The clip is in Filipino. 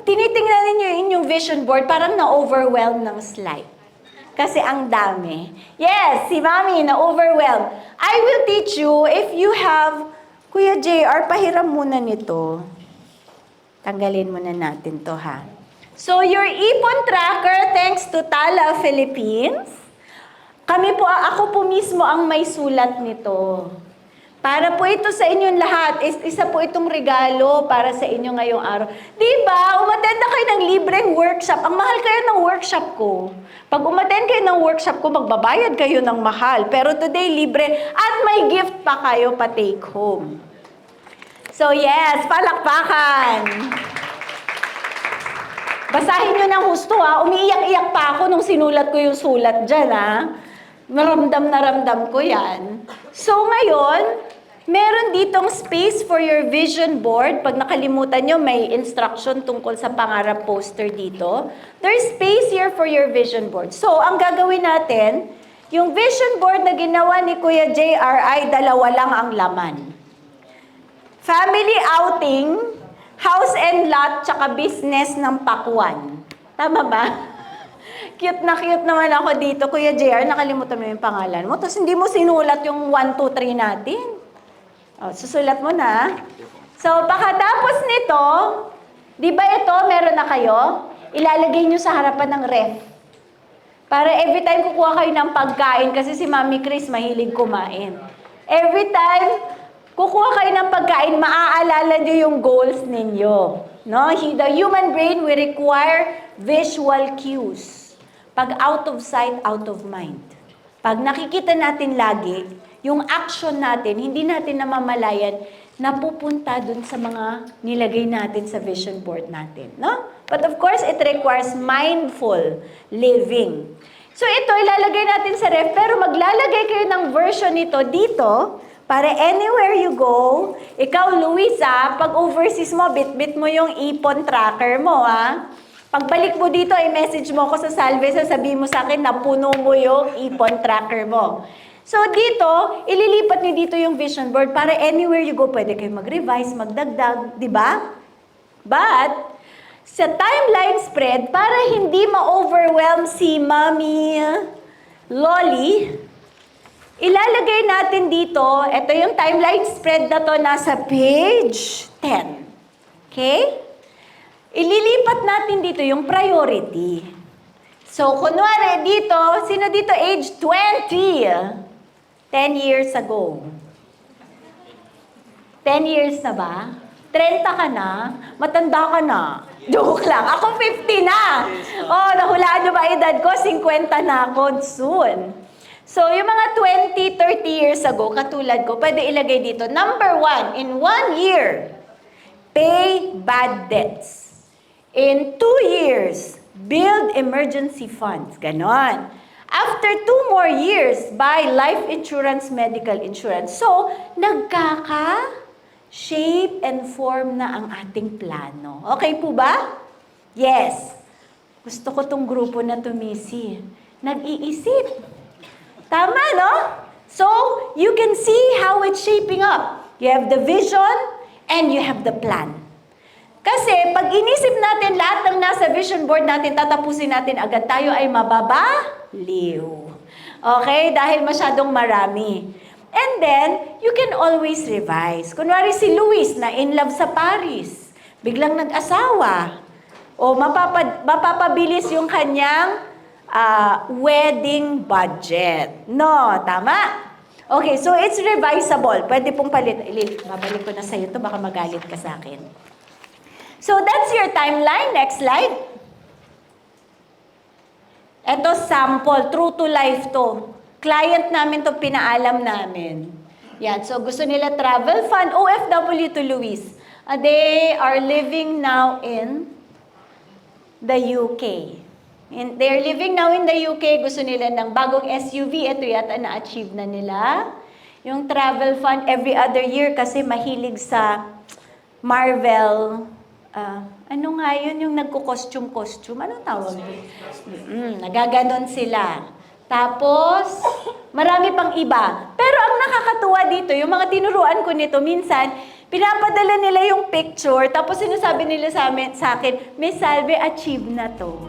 tinitingnan ninyo yung inyong vision board, parang na-overwhelm ng slide. Kasi ang dami. Yes, si Mami na-overwhelm. I will teach you if you have, Kuya JR, pahiram muna nito. Tanggalin muna natin to ha. So your ipon tracker, thanks to Tala Philippines, ako po mismo ang may sulat nito. Para po ito sa inyong lahat. Isa po itong regalo para sa inyo ngayong araw. Diba? Umattend na kayo ng libreng workshop. Ang mahal kayo ng workshop ko. Pag umattend kayo ng workshop ko, magbabayad kayo ng mahal. Pero today, libre. At may gift pa kayo pa take home. So yes, palakpakan. Basahin nyo ng husto ha. Umiiyak-iyak pa ako nung sinulat ko yung sulat dyan ha. Maramdam na ramdam ko yan. So ngayon, meron ditong space for your vision board. Pag nakalimutan nyo, may instruction tungkol sa pangarap poster dito. There's space here for your vision board. So, ang gagawin natin, yung vision board na ginawa ni Kuya JR ay dalawa lang ang laman. Family outing, house and lot, tsaka business ng pakwan. Tama ba? Cute naman ako dito, Kuya JR, nakalimutan mo yung pangalan mo. Tapos hindi mo sinulat yung 1, 2, 3 natin. O, susulat mo na. So, pagkatapos nito, di ba ito, meron na kayo? Ilalagay nyo sa harapan ng ref. Para every time kukuha kayo ng pagkain, kasi si Mami Chris mahilig kumain. Every time kukuha kayo ng pagkain, maaalala nyo yung goals ninyo. No? The human brain will require visual cues. Pag out of sight, out of mind. Pag nakikita natin lagi, yung action natin, hindi natin namamalayan, napupunta dun sa mga nilagay natin sa vision board natin. No? But of course, it requires mindful living. So ito, ilalagay natin sa ref, pero maglalagay kayo ng version nito dito, para anywhere you go, ikaw, Luisa, pag overseas mo, bit-bit mo yung ipon tracker mo, ha? Pagbalik mo dito, i-message mo ako sa Salve, sasabihin mo sa akin na puno mo yung ipon tracker mo. So dito, ililipat niyo dito yung vision board para anywhere you go, pwede kayo mag-revise, magdagdag, di ba? But, sa timeline spread, para hindi ma-overwhelm si Mami Lolly, ilalagay natin dito, ito yung timeline spread na to, nasa page 10. Okay? Ililipat natin dito yung priority. So, kunwari dito, sino dito age 20? 10 years ago. 10 years na ba? 30 ka na? Matanda ka na? Joke lang. Ako 50 na. Oh, nahulaan nyo ba edad ko? 50 na ako soon. So, yung mga 20, 30 years ago, katulad ko, pwede ilagay dito. Number 1, in 1 year, pay bad debts. In 2 years, build emergency funds. Ganon. After 2 more years, buy life insurance, medical insurance. So, nagkaka-shape and form na ang ating plano. Okay po ba? Yes. Gusto ko tong grupo na tumisi. Nag-iisip. Tama, no? So, you can see how it's shaping up. You have the vision and you have the plan. Kasi, pag inisip natin lahat ng nasa vision board natin, tatapusin natin agad, tayo ay mababaliw. Okay? Dahil masyadong marami. And then, you can always revise. Kunwari si Luis na in love sa Paris, biglang nag-asawa. O mapapabilis yung kanyang wedding budget. No, tama? Okay, so it's revisable. Pwede pong babalik ko na sa'yo to, baka magalit ka sa akin. So that's your timeline. Next slide. Ito sample, true to life to. Client namin to, pinaalam namin. Yan, so gusto nila travel fund, OFW to Luis. They are living now in the UK. They're living now in the UK, gusto nila ng bagong SUV, ito yata na-achieve na nila. Yung travel fund every other year kasi mahilig sa Marvel. Ano nga yun yung nagko-costume? Anong tawag yun? Nagaganon sila. Tapos, marami pang iba. Pero ang nakakatuwa dito, yung mga tinuruan ko nito, minsan, Pinapadala nila yung picture, tapos sinasabi nila sa akin, Miss Salve, achieve na to.